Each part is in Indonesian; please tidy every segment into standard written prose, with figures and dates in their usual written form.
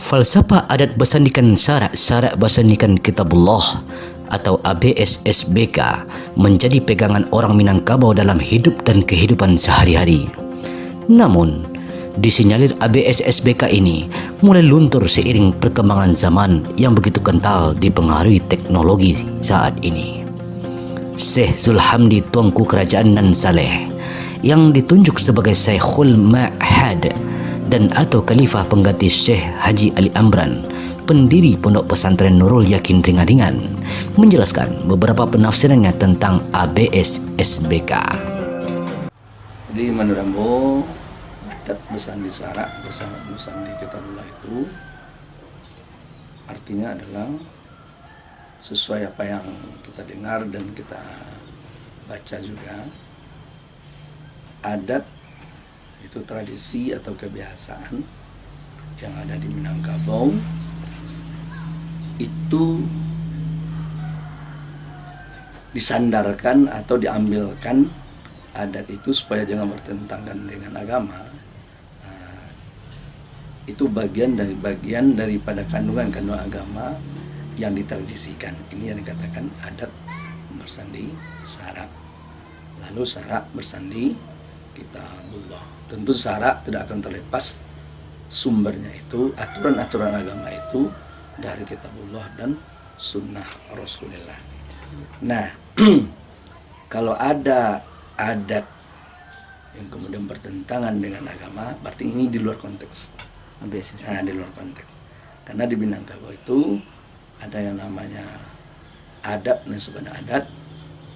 Falsafah adat bersandikan syarak bersandikan kitabullah atau ABS-SBK menjadi pegangan orang Minangkabau dalam hidup dan kehidupan sehari-hari. Namun, disinyalir ABS-SBK ini mulai luntur seiring perkembangan zaman yang begitu kental dipengaruhi teknologi saat ini. Syekh Zulhamdi Tuanku Kerajaan Nan Saleh yang ditunjuk sebagai Syekhul Ma'had dan atau Khalifah pengganti Syekh Haji Ali Amran, pendiri Pondok Pesantren Nurul Yakin Ringan-Ringan, menjelaskan beberapa penafsirannya tentang ABS-SBK. Jadi menurut Ambo, adat bersandi syarak bersama bersandi kitabullah itu artinya adalah sesuai apa yang kita dengar dan kita baca juga. Adat itu tradisi atau kebiasaan yang ada di Minangkabau itu disandarkan atau diambilkan adat itu supaya jangan bertentangan dengan agama. Itu bagian daripada kandungan agama yang ditradisikan. Ini yang dikatakan adat bersandi syarak. Lalu syarak bersandi kitabullah. Tentu syarak tidak akan terlepas sumbernya itu, aturan-aturan agama itu dari kitabullah dan sunnah Rasulullah. Nah, kalau ada adat yang kemudian bertentangan dengan agama, berarti ini di luar konteks. Nah, di luar konteks. Karena di Minangkabau itu ada yang namanya adat dan sebenarnya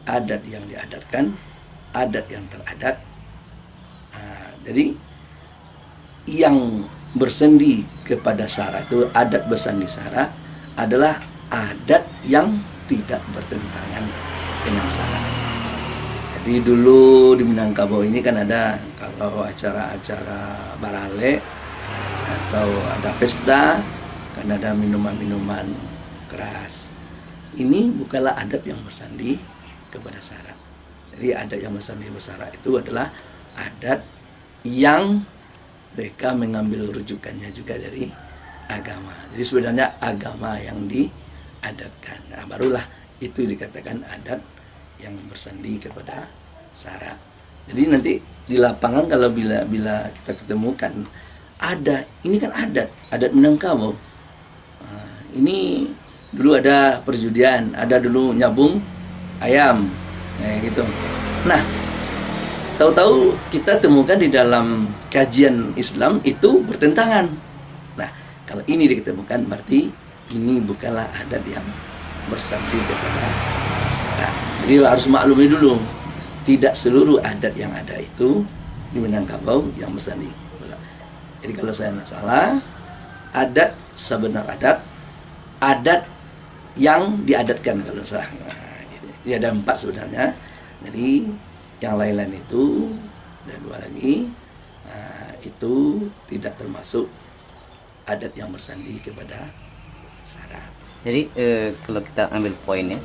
adat yang diadatkan, adat yang teradat. Jadi yang bersandi kepada syarak itu, adat bersandi syarak adalah adat yang tidak bertentangan dengan syarak. Jadi dulu di Minangkabau ini kan ada, kalau acara-acara barale atau ada pesta, kan ada minuman-minuman keras. Ini bukanlah adat yang bersandi kepada syarak. Jadi adat yang bersandi bersyarak itu adalah adat yang mereka mengambil rujukannya juga dari agama. Jadi sebenarnya agama yang diadatkan. Nah, barulah itu dikatakan adat yang bersandi kepada syarak. Jadi nanti di lapangan kalau bila kita ketemukan ada, ini kan adat Minangkabau. Ini dulu ada perjudian, ada dulu nyabung ayam, kayak gitu. Nah, tahu-tahu kita temukan di dalam kajian Islam itu bertentangan. Nah, kalau ini diketemukan berarti ini bukanlah adat yang bersandi kepada syarak. Jadi harus maklumi dulu, tidak seluruh adat yang ada itu di Minangkabau yang bersandi. Jadi kalau saya tidak salah, adat sebenar adat yang diadatkan kalau salah. Nah, jadi ada 4 sebenarnya. Jadi yang lain-lain itu dan 2 lagi, itu tidak termasuk adat yang bersandi kepada syarak. Jadi kalau kita ambil poinnya,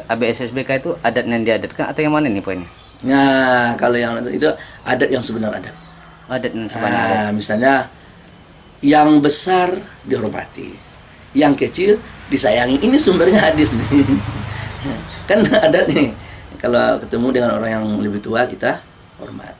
ABS-SBK itu adat yang diadatkan atau yang mana nih poinnya? Nah, kalau yang itu adat yang sebenar adat. Adat yang sebenar adat. Misalnya yang besar dihormati, yang kecil disayangi. Ini sumbernya hadis nih. Kan adat nih. Kalau ketemu dengan orang yang lebih tua kita hormat,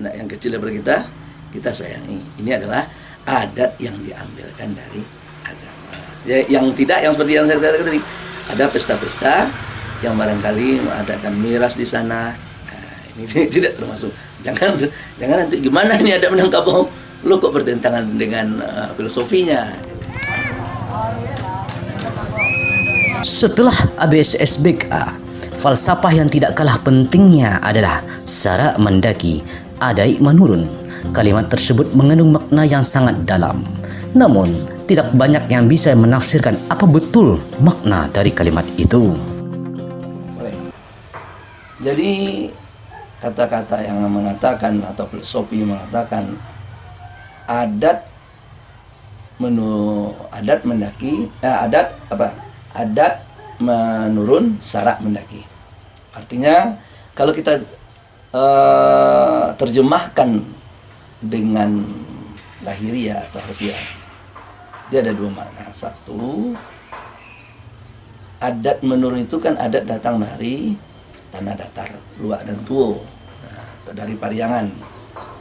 anak yang kecil daripada kita sayangi. Ini adalah adat yang diambilkan dari agama. Ya, yang tidak, yang seperti yang saya katakan tadi, ada pesta-pesta yang barangkali mengadakan miras di sana. Nah, ini tidak termasuk. Jangan nanti gimana ini adat Minangkabau, lo kok bertentangan dengan filosofinya. Setelah ABS-SBK, falsafah yang tidak kalah pentingnya adalah syarak mendaki, adai menurun. Kalimat tersebut mengandung makna yang sangat dalam. Namun, tidak banyak yang bisa menafsirkan apa betul makna dari kalimat itu. Jadi kata-kata yang mengatakan atau filosofi mengatakan adat mendaki, adat menurun, syarak mendaki. Artinya kalau kita terjemahkan dengan lahiriah atau harfiah, Dia ada dua makna. Satu, adat menurun itu kan adat datang dari tanah datar, luak dan tuo, atau dari Pariangan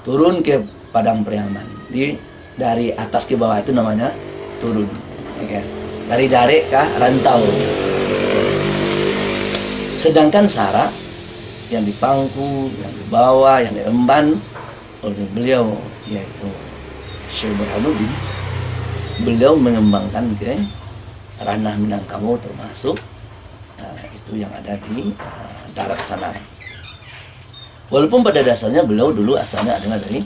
turun ke Padang Pariaman. Dari atas ke bawah itu namanya turun. Ya kan? Dari Darek ke rantau. Sedangkan Sarak yang di Pangku, yang di bawah, yang diemban oleh beliau, yaitu Syekh Burhanuddin, beliau mengembangkan ke ranah Minangkabau termasuk itu yang ada di darat sana. Walaupun pada dasarnya beliau dulu asalnya adalah dari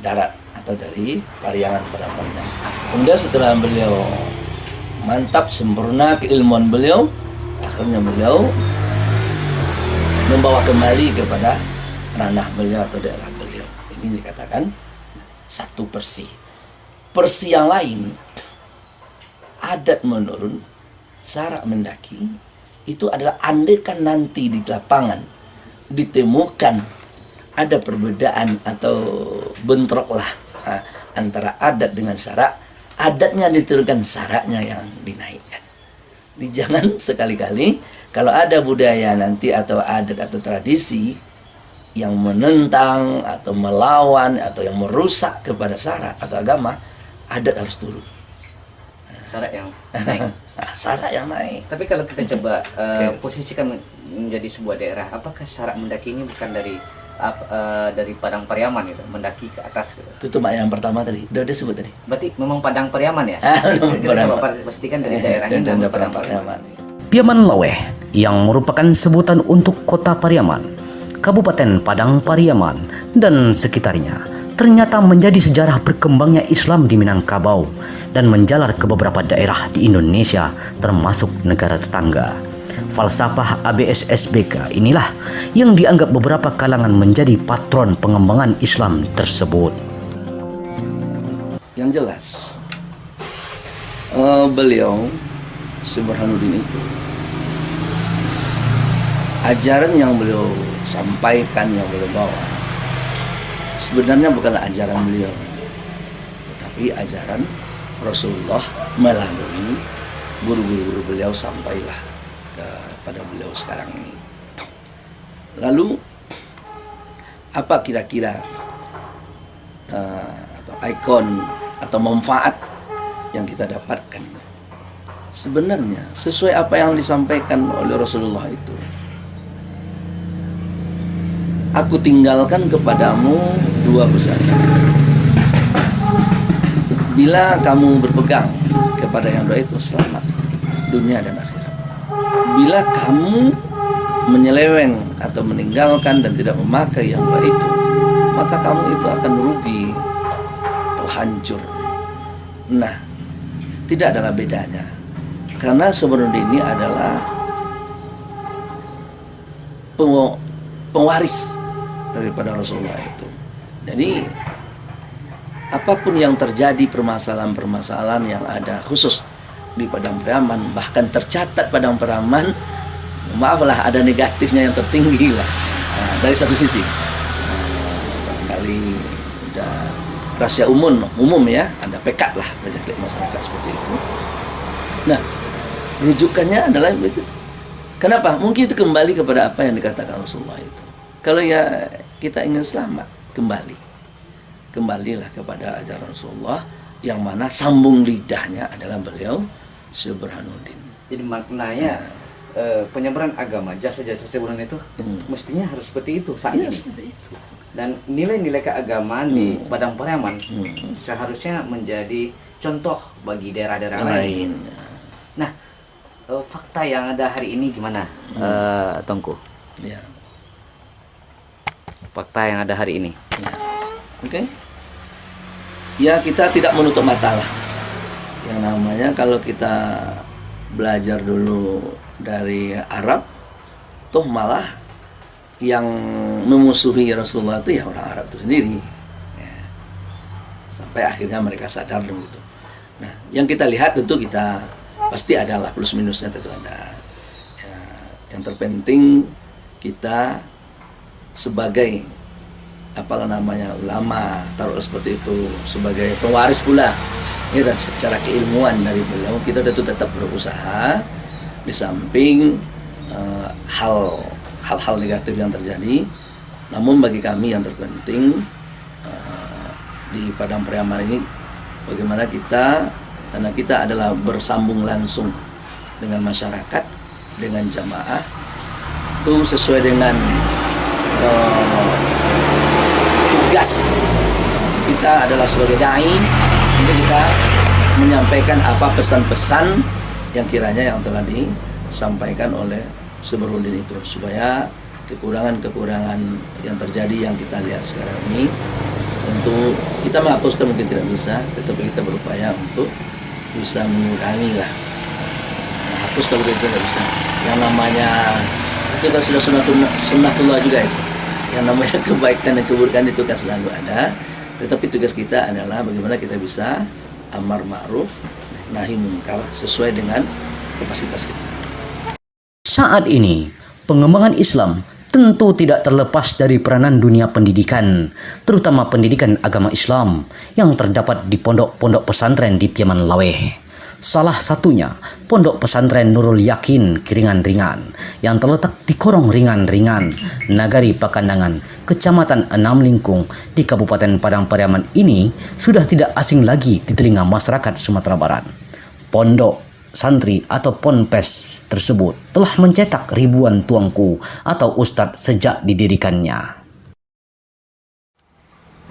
darat atau dari Pariangan pada Panjang. Kemudian setelah beliau mantap sempurna keilmuan beliau, akhirnya beliau membawa kembali kepada ranah beliau atau daerah beliau. Ini dikatakan satu Persi. Persi yang lain, adat menurun, Sarak mendaki, itu adalah andaikan nanti di lapangan ditemukan ada perbedaan atau bentrok lah antara adat dengan Sarak, adatnya diturunkan, Saraknya yang dinaikkan. Jangan sekali-kali kalau ada budaya nanti atau adat atau tradisi yang menentang atau melawan atau yang merusak kepada Sarak atau agama, adat harus turun. Sarak yang naik. Sarak yang naik. Tapi kalau kita coba posisikan menjadi sebuah daerah, apakah Sarak mendaki ini bukan dari Padang Pariaman gitu, mendaki ke atas gitu? Itu makna yang pertama tadi, udah disebut tadi. Berarti memang Padang Pariaman ya? Memang Kita coba pastikan dari daerahnya dan memang Padang Padang Pariaman. Pariaman. Piaman Laweh yang merupakan sebutan untuk kota Pariaman, Kabupaten Padang Pariaman dan sekitarnya ternyata menjadi sejarah berkembangnya Islam di Minangkabau dan menjalar ke beberapa daerah di Indonesia termasuk negara tetangga. Falsafah ABSSBK inilah yang dianggap beberapa kalangan menjadi patron pengembangan Islam tersebut. Yang jelas beliau Syekh Burhanuddin itu ajaran yang beliau sampaikan, yang beliau bawa sebenarnya bukanlah ajaran beliau, tetapi ajaran Rasulullah melalui guru-guru beliau sampailah kepada beliau sekarang ini. Lalu apa kira-kira atau ikon atau manfaat yang kita dapatkan? Sebenarnya sesuai apa yang disampaikan oleh Rasulullah itu. Aku tinggalkan kepadamu dua pusaka. Bila kamu berpegang kepada yang dua itu, selamat dunia dan akhirat. Bila kamu menyeleweng atau meninggalkan dan tidak memakai yang dua itu, maka kamu itu akan rugi atau hancur. Nah, tidak adalah bedanya. Karena sebenarnya ini adalah pewaris daripada Rasulullah itu. Jadi apapun yang terjadi, permasalahan-permasalahan yang ada khusus di Padang Pariaman, bahkan tercatat Padang Pariaman, maaflah ada negatifnya yang tertinggi lah. Dari satu sisi, barangkali udah rahasia umum ya, ada pekat lah penyakit masyarakat seperti itu. Nah, rujukannya adalah begitu. Kenapa? Mungkin itu kembali kepada apa yang dikatakan Rasulullah itu. Kalau ya kita ingin selamat, kembalilah kepada ajaran Rasulullah, yang mana sambung lidahnya adalah beliau Syekh Burhanuddin. Jadi maknanya penyebaran agama, jasa-jasa sebenarnya itu mestinya harus seperti itu saat ini. Seperti itu. Dan nilai-nilai keagamaan di Padang Pariaman seharusnya menjadi contoh bagi daerah-daerah lain. Nah, fakta yang ada hari ini gimana, Tongku? Ya. Fakta yang ada hari ini. Ya. Oke. Ya, kita tidak menutup mata lah. Yang namanya kalau kita belajar dulu dari Arab, toh malah yang memusuhi Rasulullah itu ya orang Arab itu sendiri. Ya. Sampai akhirnya mereka sadar dong itu. Nah, yang kita lihat tentu kita pasti adalah plus minusnya, tentu ada. Ya, yang terpenting kita sebagai apalah namanya ulama, taruh seperti itu, sebagai pewaris pula Ya, dan secara keilmuan dari beliau kita tentu tetap berusaha di samping hal-hal negatif yang terjadi. Namun bagi kami yang terpenting di Padang Pariaman ini bagaimana kita, karena kita adalah bersambung langsung dengan masyarakat, dengan jamaah, itu sesuai dengan tugas kita adalah sebagai dai, untuk kita menyampaikan apa pesan-pesan yang kiranya yang telah disampaikan oleh Sabarudin itu, supaya kekurangan-kekurangan yang terjadi yang kita lihat sekarang ini, tentu kita menghapuskan mungkin tidak bisa, tetapi kita berupaya untuk bisa mengurangi lah, menghapus kalau kita tidak bisa. Yang namanya kita sudah sunnatullah juga itu, yang namanya kebaikan dan keburukan itu kan selalu ada, tetapi tugas kita adalah bagaimana kita bisa amar ma'ruf nahi munkar sesuai dengan kapasitas kita. Saat ini, pengembangan Islam tentu tidak terlepas dari peranan dunia pendidikan, terutama pendidikan agama Islam yang terdapat di pondok-pondok pesantren di Piaman Laweh. Salah satunya Pondok Pesantren Nurul Yakin Kiringan-Ringan yang terletak di Korong Ringan-Ringan, Nagari Pakandangan, Kecamatan Enam Lingkung di Kabupaten Padang Pariaman ini sudah tidak asing lagi di telinga masyarakat Sumatera Barat. Pondok santri atau ponpes tersebut telah mencetak ribuan tuanku atau ustadz sejak didirikannya.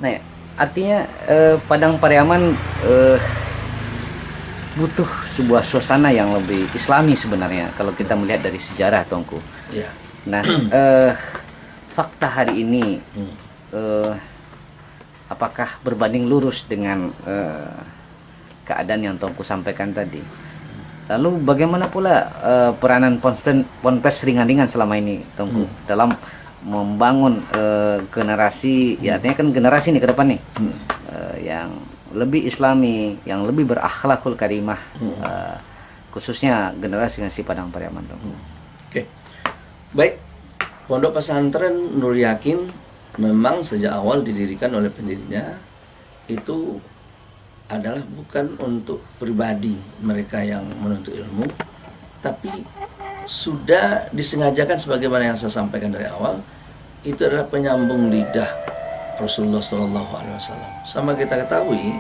Nah, artinya Padang Pariaman butuh sebuah suasana yang lebih islami sebenarnya kalau kita melihat dari sejarah, tuanku. Ya. Nah, fakta hari ini apakah berbanding lurus dengan keadaan yang tuanku sampaikan tadi? Lalu bagaimana pula peranan ponpes ringan-ringan selama ini, tuanku, dalam membangun generasi, ya artinya kan generasi nih ke depan nih, yang lebih islami, yang lebih berakhlakul karimah, khususnya generasi Padang Pariaman, tuanku. Oke. Baik. Pondok Pesantren Nurul Yakin memang sejak awal didirikan oleh pendirinya itu adalah bukan untuk pribadi mereka yang menuntut ilmu, tapi sudah disengajakan sebagaimana yang saya sampaikan dari awal, itu adalah penyambung lidah Rasulullah SAW. Sama kita ketahui,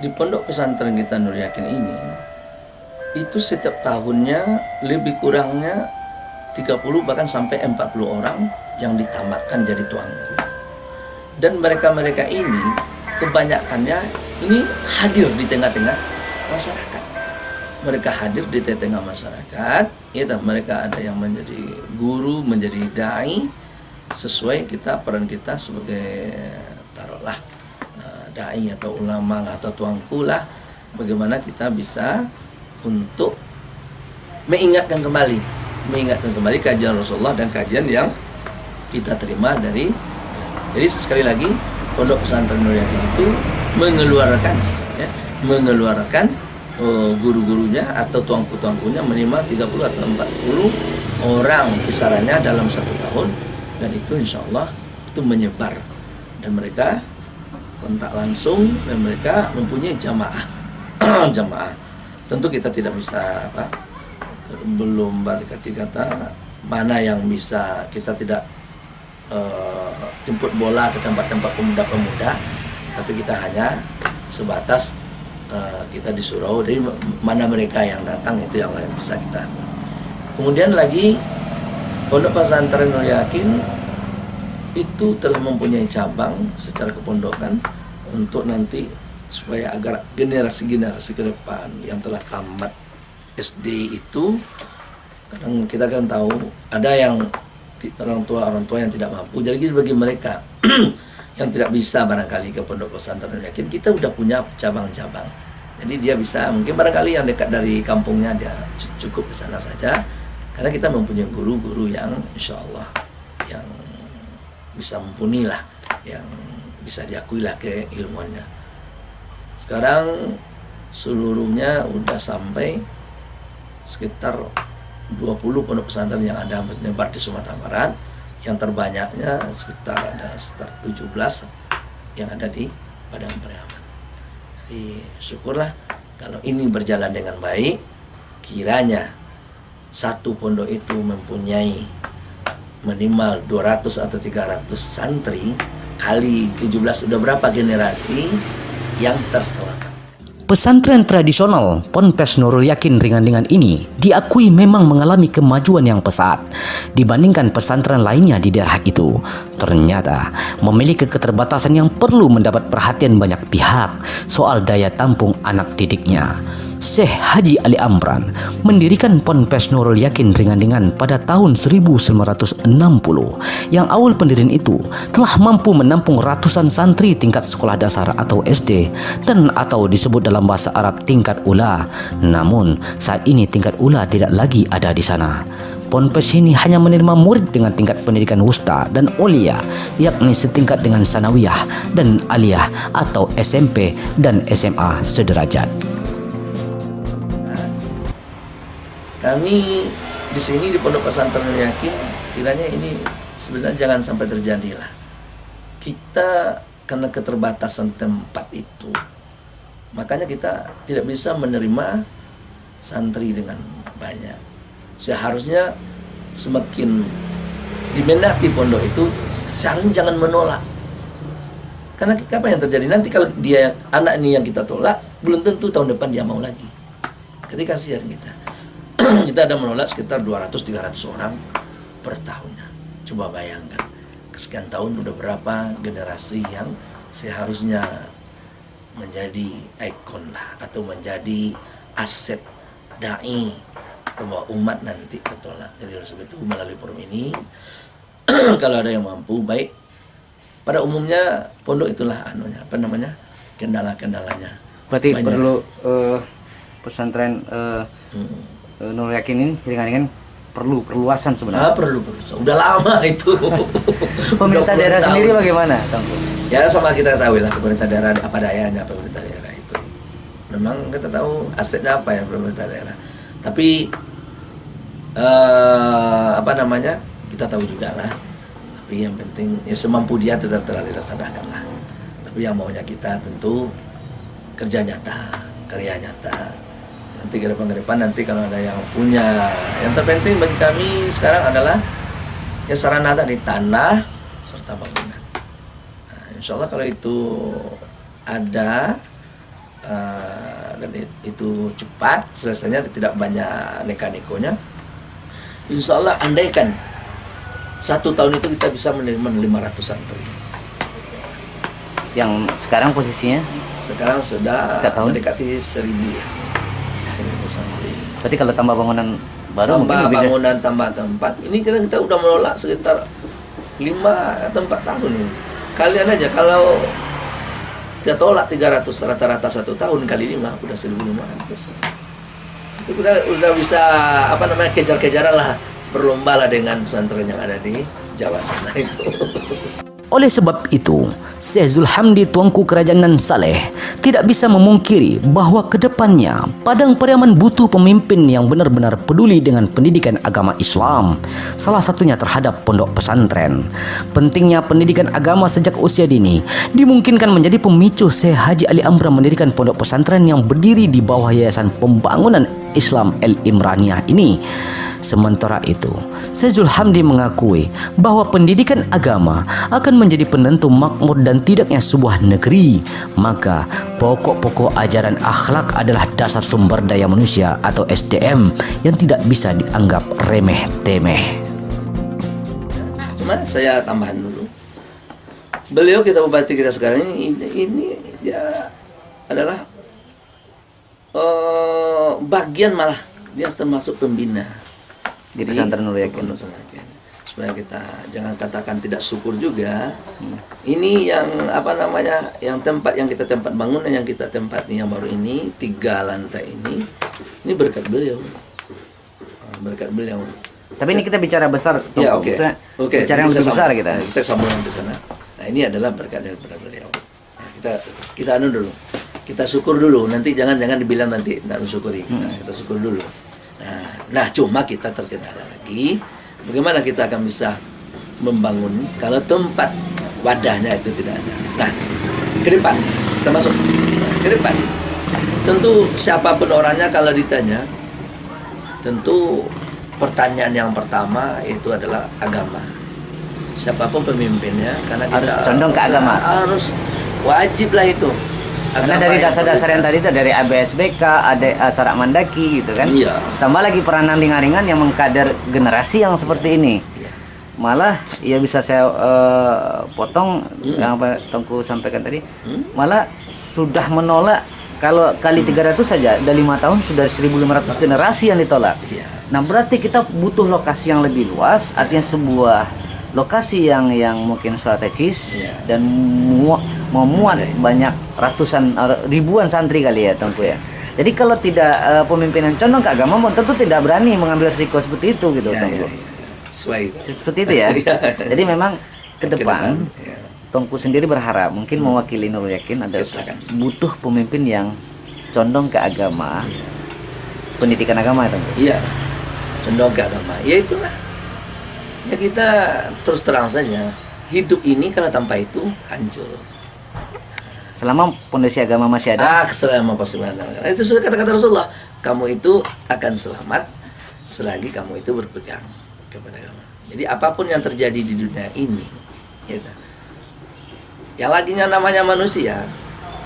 di Pondok Pesantren kita Nurul Yakin ini, itu setiap tahunnya lebih kurangnya 30 bahkan sampai 40 orang yang ditamatkan jadi tuanku. Dan mereka-mereka ini kebanyakannya ini hadir di tengah-tengah masyarakat. Mereka hadir di tengah-tengah masyarakat, ya, mereka ada yang menjadi guru, menjadi dai, sesuai kita peran kita sebagai taruhlah dai atau ulama lah, atau tuanku lah, bagaimana kita bisa untuk mengingatkan kembali kajian Rasulullah dan kajian yang kita terima dari. Jadi sekali lagi, Pondok Pesantren Nurul Yakin itu mengeluarkan guru-gurunya atau tuanku-tuankunya minimal 30 atau 40 orang kisarannya dalam satu tahun, dan itu insya Allah itu menyebar, dan mereka kontak langsung, dan mereka mempunyai jamaah. Jamaah tentu kita tidak bisa belum berkati kata mana yang bisa, kita tidak jemput bola ke tempat-tempat pemuda-pemuda, tapi kita hanya sebatas kita disuruh dari mana mereka yang datang, itu yang bisa kita. Kemudian lagi Pondok Pesantren Nurul Yakin itu telah mempunyai cabang secara kepondokan untuk nanti supaya agar generasi-generasi ke depan yang telah tamat SD itu, kadang kita kan tahu ada yang orang tua yang tidak mampu, jadi bagi mereka yang tidak bisa barangkali ke Pondok Pesantren Nurul Yakin, kita udah punya cabang-cabang, jadi dia bisa, mungkin barangkali yang dekat dari kampungnya dia cukup ke sana saja, karena kita mempunyai guru-guru yang insya Allah yang bisa mumpuni lah, yang bisa diakui lah keilmuannya. Sekarang seluruhnya udah sampai sekitar 20 pondok pesantren yang ada menyebar di Sumatera Barat, yang terbanyaknya sekitar 17 yang ada di Padang Pariaman. Jadi syukurlah kalau ini berjalan dengan baik, kiranya satu pondok itu mempunyai minimal 200 atau 300 santri, kali 17 udah berapa generasi yang terselamat. Pesantren tradisional Ponpes Nurul Yakin Ringan-Ringan ini diakui memang mengalami kemajuan yang pesat dibandingkan pesantren lainnya di daerah itu. Ternyata memiliki keterbatasan yang perlu mendapat perhatian banyak pihak soal daya tampung anak didiknya. Syekh Haji Ali Amran mendirikan Ponpes Nurul Yakin Ringan-Ringan pada tahun 1960 yang awal pendirian itu telah mampu menampung ratusan santri tingkat sekolah dasar atau SD dan atau disebut dalam bahasa Arab tingkat ula. Namun saat ini tingkat ula tidak lagi ada di sana. Ponpes ini hanya menerima murid dengan tingkat pendidikan wusta dan ulia, yakni setingkat dengan sanawiyah dan aliyah atau SMP dan SMA sederajat. Kami di sini di Pondok Pesantren Nurul Yakin, kiranya ini sebenarnya jangan sampai terjadi lah. Kita karena keterbatasan tempat itu, makanya kita tidak bisa menerima santri dengan banyak. Seharusnya semakin diminati pondok itu, seharusnya jangan menolak. Karena apa yang terjadi nanti kalau dia anak ini yang kita tolak, belum tentu tahun depan dia mau lagi. Ketika kasihan kita. Kita ada menolak sekitar 200-300 orang per tahunnya. Coba bayangkan, kesekian tahun udah berapa generasi yang seharusnya menjadi ikon lah, atau menjadi aset da'i bahwa umat nanti ketolak. Jadi oleh sebab itu melalui forum ini kalau ada yang mampu, baik. Pada umumnya pondok itulah kendala-kendalanya. Berarti banyak. perlu pesantren Nurul Yakin ini ringan-ringan perlu perluasan sebenarnya. Perlu. Udah lama itu. Pemerintah daerah sendiri bagaimana, Tangku? Ya sama kita tahu lah, pemerintah daerah apa dayanya pemerintah daerah itu. Memang kita tahu asetnya apa ya pemerintah daerah. Tapi kita tahu juga lah. Tapi yang penting ya semampu dia tetap dilaksanakan lah. Tapi yang maunya kita tentu kerja nyata, karya nyata. Nanti ke depan nanti kalau ada yang punya, yang terpenting bagi kami sekarang adalah ya sarana tadi, tanah serta bangunan. Nah, insya Allah kalau itu ada dan itu cepat selesainya, tidak banyak neka-nekonya, insya Allah andaikan 1 tahun itu kita bisa menerima 500 santri. Yang sekarang posisinya? Sekarang sudah mendekati 1000 ya. 1000 santri. Berarti kalau tambah bangunan baru tambah bangunan, tambah tempat, ini kita udah menolak sekitar 5 atau 4 tahun ini. Kalian aja kalau kita tolak 300 rata-rata 1 tahun kali 5 udah 1.500. Itu kita udah bisa kejar-kejaran lah, berlomba lah dengan pesantren yang ada di Jawa sana itu. Oleh sebab itu, Syekh Zulhamdi Tuanku Kerajaan Nan Saleh tidak bisa memungkiri bahwa kedepannya Padang Pariaman butuh pemimpin yang benar-benar peduli dengan pendidikan agama Islam, salah satunya terhadap pondok pesantren. Pentingnya pendidikan agama sejak usia dini dimungkinkan menjadi pemicu Syekh Haji Ali Amran mendirikan pondok pesantren yang berdiri di bawah Yayasan Pembangunan Islam El Imraniyah ini. Sementara itu, Syekh Zulhamdi mengakui bahwa pendidikan agama akan menjadi penentu makmur dan tidaknya sebuah negeri. Maka pokok-pokok ajaran akhlak adalah dasar sumber daya manusia atau SDM yang tidak bisa dianggap remeh-temeh. Cuma saya tambahan dulu. Beliau bupati kita sekarang ini dia adalah bagian, malah dia termasuk pembina di pesantren Nurul Yakin. Supaya kita jangan katakan tidak syukur juga. Ini yang yang tempat yang kita tempat bangunan yang kita tempati yang baru ini 3 lantai ini berkat beliau. Berkat beliau. Tapi ini kita bicara besar. Ya, oke. Bicara yang lebih besar kita. Kita sambungkan ke sana. Nah, ini adalah berkat daripada beliau. Nah, kita dulu. Kita syukur dulu. Nanti jangan dibilang nanti tidak mensyukuri. Kita syukur dulu. Nah, cuma kita terkendala lagi. Bagaimana kita akan bisa membangun kalau tempat wadahnya itu tidak ada. Nah, ke depan kita masuk. Ke ke depan. Tentu siapapun orangnya kalau ditanya, tentu pertanyaan yang pertama itu adalah agama. Siapapun pemimpinnya, karena Harus kita condong ke agama. harus wajib lah itu. Karena Agama dari yang dasar-dasar yang prioritas. tadi itu dari ABSBK, ada Sarak Mandaki gitu kan. Iya. Tambah lagi peranan ringan-ringan yang mengkader generasi yang seperti ini. Iya. Malah ya bisa saya potong yang apa Tengku sampaikan tadi. Malah sudah menolak kalau kali 300 saja dari 5 tahun sudah 1.500 generasi yang ditolak. Iya. Nah, berarti kita butuh lokasi yang lebih luas, artinya sebuah lokasi yang mungkin strategis Iya. dan memuat banyak ratusan ribuan santri kali ya Tengku ya. Jadi kalau tidak pemimpinan condong ke agama tentu tidak berani mengambil risiko seperti itu gitu Iya, Tengku. iya, iya. Sesuai itu. Seperti itu ya. Iya. Jadi memang ke depan iya. Tengku sendiri berharap mungkin mewakili Nurul Yakin ada Silakan. butuh pemimpin yang condong ke agama, pendidikan agama ya Tengku. Iya, condong ke agama. Ya itulah. Ya kita terus terang saja, hidup ini kalau tanpa itu hancur. Selama pondasi agama masih ada, Selama pasukan agama. Itu sudah kata-kata Rasulullah. Kamu itu akan selamat selagi kamu itu berpegang kepada agama. Jadi apapun yang terjadi di dunia ini, gitu. Yang laginya namanya manusia,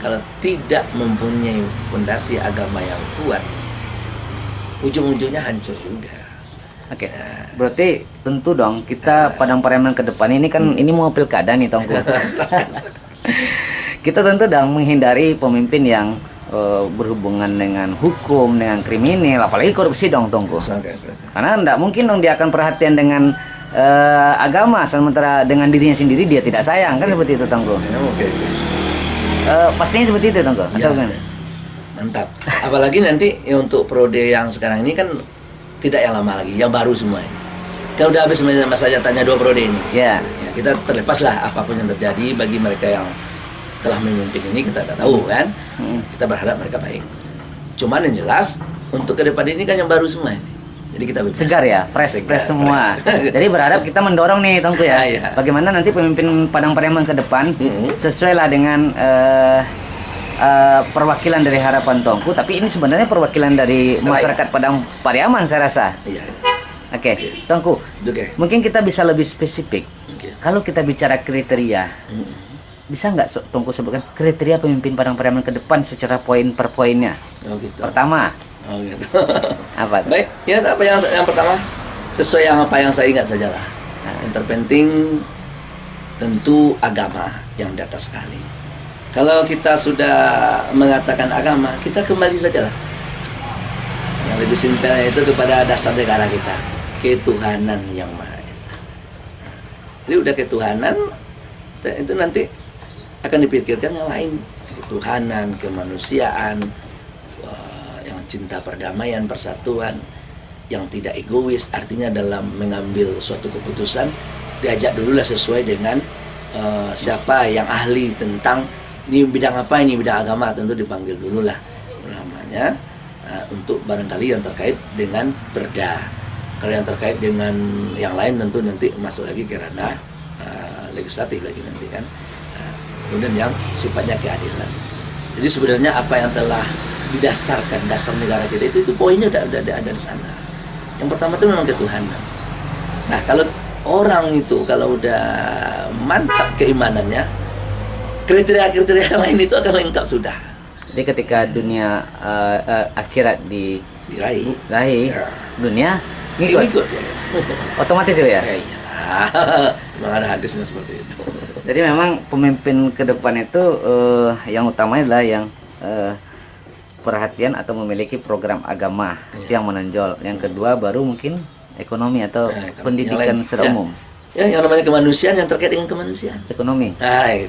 kalau tidak mempunyai fondasi agama yang kuat, ujung-ujungnya hancur juga. oke. Berarti tentu dong kita Padang Pariaman ke depan ini kan ini mau pilkada nih Tengku. Kita tentu dong menghindari pemimpin yang berhubungan dengan hukum, dengan kriminal, apalagi korupsi dong Tengku. Karena tidak mungkin dong dia akan perhatian dengan agama sementara dengan dirinya sendiri dia tidak sayang kan seperti itu Tengku. Oke. Pastinya seperti itu Tengku. Ya, Atau gimana? mantap. Apalagi nanti ya, untuk periode yang sekarang ini kan tidak yang lama lagi, yang baru semua ini. Kalau udah habis masa jabatannya 2 periode ini, Ya. ya, kita terlepas lah apapun yang terjadi bagi mereka yang telah memimpin ini kita tak tahu kan. Kita berharap mereka baik. Cuman yang jelas untuk ke depan ini kan yang baru semua ini. Jadi kita bebas. Segar ya, fresh semua. fresh. Jadi berharap kita mendorong nih Tengku ya. Iya. Bagaimana nanti pemimpin Padang Pariaman ke depan sesuai lah dengan perwakilan dari harapan Tengku, tapi ini sebenarnya perwakilan dari masyarakat Padang Pariaman saya rasa. Iya. Oke, Tengku. Oke. Mungkin kita bisa lebih spesifik. Oke. Kalau kita bicara kriteria, bisa nggak Tengku sebutkan kriteria pemimpin Padang Pariaman ke depan secara poin per poinnya? Oh gitu. Pertama, Oh gitu. apa? Baik, ya apa yang pertama sesuai yang apa yang saya ingat sajalah. Yang terpenting tentu agama yang di atas sekali. Kalau kita sudah mengatakan agama, kita kembali sajalah. Yang lebih simpelnya itu kepada dasar negara kita, ketuhanan yang Maha Esa. Jadi udah ketuhanan, itu nanti akan dipikirkan yang lain, ketuhanan, kemanusiaan, yang cinta perdamaian, persatuan, yang tidak egois. Artinya dalam mengambil suatu keputusan diajak dulu lah sesuai dengan siapa yang ahli tentang ini bidang apa, ini bidang agama, tentu dipanggil dulu lah namanya untuk barangkali yang terkait dengan perda. Kalau yang terkait dengan yang lain tentu nanti masuk lagi ke ranah legislatif lagi nanti kan. Kemudian yang sifatnya keadilan. Jadi sebenarnya apa yang telah didasarkan dasar negara kita itu poinnya udah ada di sana. Yang pertama itu memang ketuhanan. Nah kalau orang itu kalau udah mantap keimanannya, kriteria-kriteria lain itu akan lengkap sudah. Jadi ketika dunia akhirat Diraih. Ya. dunia ngikut. Ikut ya. Otomatis ya. Ya iyalah. Memang ada hadisnya seperti itu. Jadi memang pemimpin ke depan itu yang utamanya adalah yang perhatian atau memiliki program agama itu yang menonjol. Yang kedua baru mungkin ekonomi atau pendidikan secara umum. Ya, yang namanya kemanusiaan yang terkait dengan kemanusiaan. Ekonomi,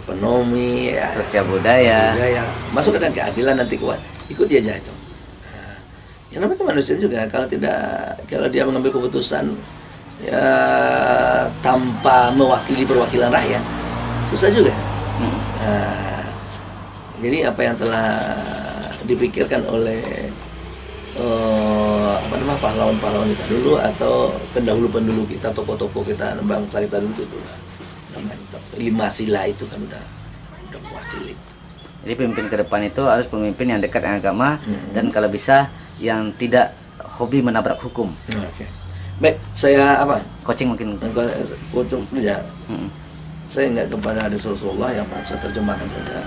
Ekonomi, ya, sosial budaya. masuk ke dalam keadilan nanti kuat. Ikuti aja itu. Nah, yang namanya kemanusiaan juga kalau dia mengambil keputusan ya tanpa mewakili perwakilan rakyat, susah juga. Nah, jadi apa yang telah dipikirkan oleh pahlawan-pahlawan kita dulu atau pendahulu-pendahulu kita, tokoh-tokoh kita, bangsa kita dulu itu namanya 5 sila itu kan udah mewakili. Jadi pemimpin ke depan itu harus pemimpin yang dekat dengan agama dan kalau bisa yang tidak hobi menabrak hukum. Oke. Baik, saya apa? Coaching mungkin. Kocok ya. Mm-mm. Saya ingat kepada hadis Rasulullah yang saya terjemahkan saja.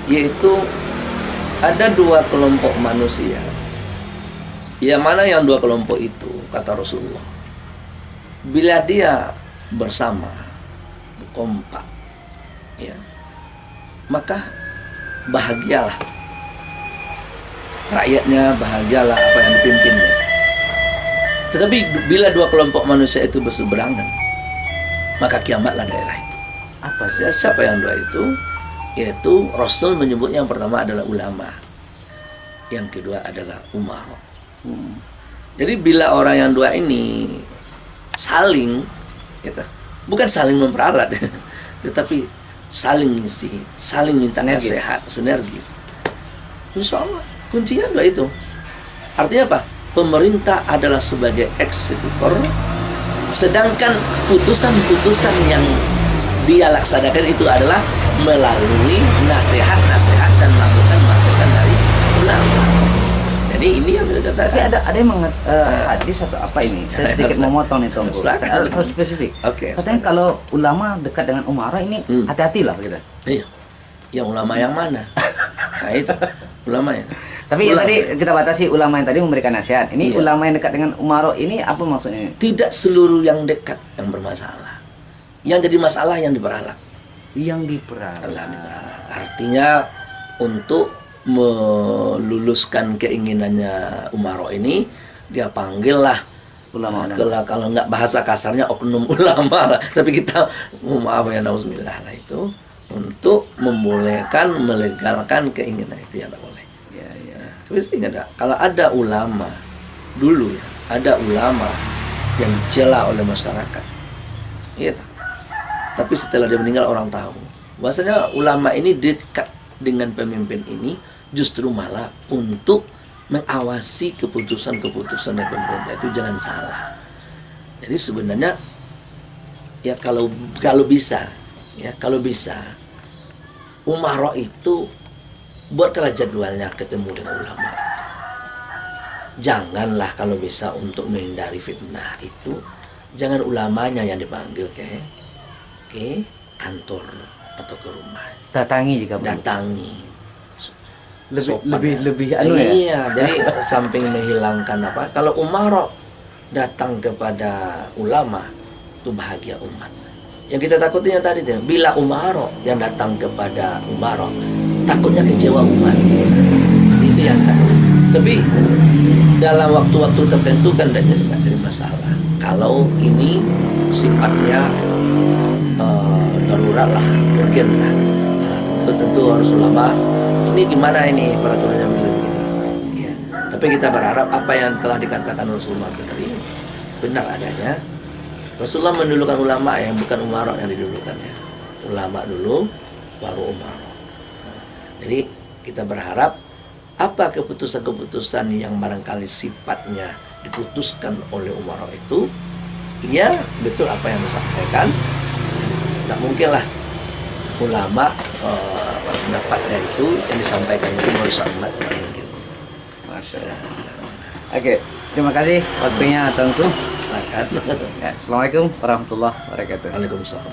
Yaitu ada dua kelompok manusia. Yang mana yang dua kelompok itu kata Rasulullah. Bila dia bersama, kompak, ya, maka bahagialah rakyatnya, bahagialah apa yang dipimpinnya. Tetapi bila dua kelompok manusia itu berseberangan, maka kiamatlah daerah itu. Apa Siapa yang dua itu? Yaitu Rasul menyebutnya yang pertama adalah ulama, yang kedua adalah umara. Jadi bila orang yang dua ini saling, gitu, bukan saling memperalat, tetapi saling ngisi, saling minta nasihat, sinergis. Insya Allah kuncinya dua itu. Artinya apa? Pemerintah adalah sebagai eksekutor, sedangkan keputusan-keputusan yang dia laksanakan itu adalah melalui nasihat-nasihat dan masukan-masukan dari ulama. Jadi ini yang kita Tapi katakan. ada yang hadis atau apa ini? Saya sedikit memotong nih Tonggo. Silakan. Saya harus spesifik. Oke, Katanya silakan. kalau ulama dekat dengan umara ini hati-hatilah gitu. Iya. Yang ulama yang mana? Nah itu ulama ya. Tapi ya Ulama. tadi kita batasi ulama yang tadi memberikan nasihat. Ini Iya. ulama yang dekat dengan umaro ini apa maksudnya? Tidak seluruh yang dekat yang bermasalah. Yang jadi masalah yang diperalat. Yang diperalat. Allah diperalat. Artinya untuk meluluskan keinginannya umaro ini, dia panggillah Ulama-ulama. kalau nggak bahasa kasarnya oknum ulama lah. Tapi kita maaf ya nauzubillah lah itu untuk membolehkan, melegalkan keinginan itu yang tidak boleh. Ya, ya. Tapi saya ingat kalau ada ulama dulu ya, ada ulama yang dicela oleh masyarakat, gitu. Tapi setelah dia meninggal orang tahu bahwasanya ulama ini dekat dengan pemimpin ini justru malah untuk mengawasi keputusan-keputusan dari pemerintah itu jangan salah. Jadi sebenarnya ya kalau bisa ya kalau bisa umaro itu buatlah jadwalnya ketemu dengan ulama itu. Janganlah kalau bisa untuk menghindari fitnah itu jangan ulamanya yang dipanggil ke kantor atau ke rumah. Datangi jika perlu. Datangi. Sopan, lebih ya. anu ya. Iya, jadi samping menghilangkan apa? Kalau umaro datang kepada ulama itu bahagia umat. Yang kita takutin tadi tuh, bila umaro yang datang kepada umaro takutnya kecewa umat. Itu yang takut. Tapi dalam waktu-waktu tertentu kan tidak jadi masalah. Kalau ini sifatnya darurat lah, urgen lah. Nah, tentu harus ulama. Ini gimana ini peraturannya begini? Ya. Tapi kita berharap apa yang telah dikatakan Rasulullah tadi benar adanya. Rasulullah mendulukan ulama yang bukan umara yang didulukan ya. Ulama dulu, baru umara. Jadi kita berharap apa keputusan-keputusan yang barangkali sifatnya diputuskan oleh umara itu, ya betul apa yang disampaikan. Tidak mungkin lah ulama pendapatnya itu yang disampaikan itu merusak umat mungkin. Masya Allah. Oke, terima kasih waktunya Tonggo. Silakan. Ya, Assalamualaikum warahmatullahi wabarakatuh. Waalaikumsalam.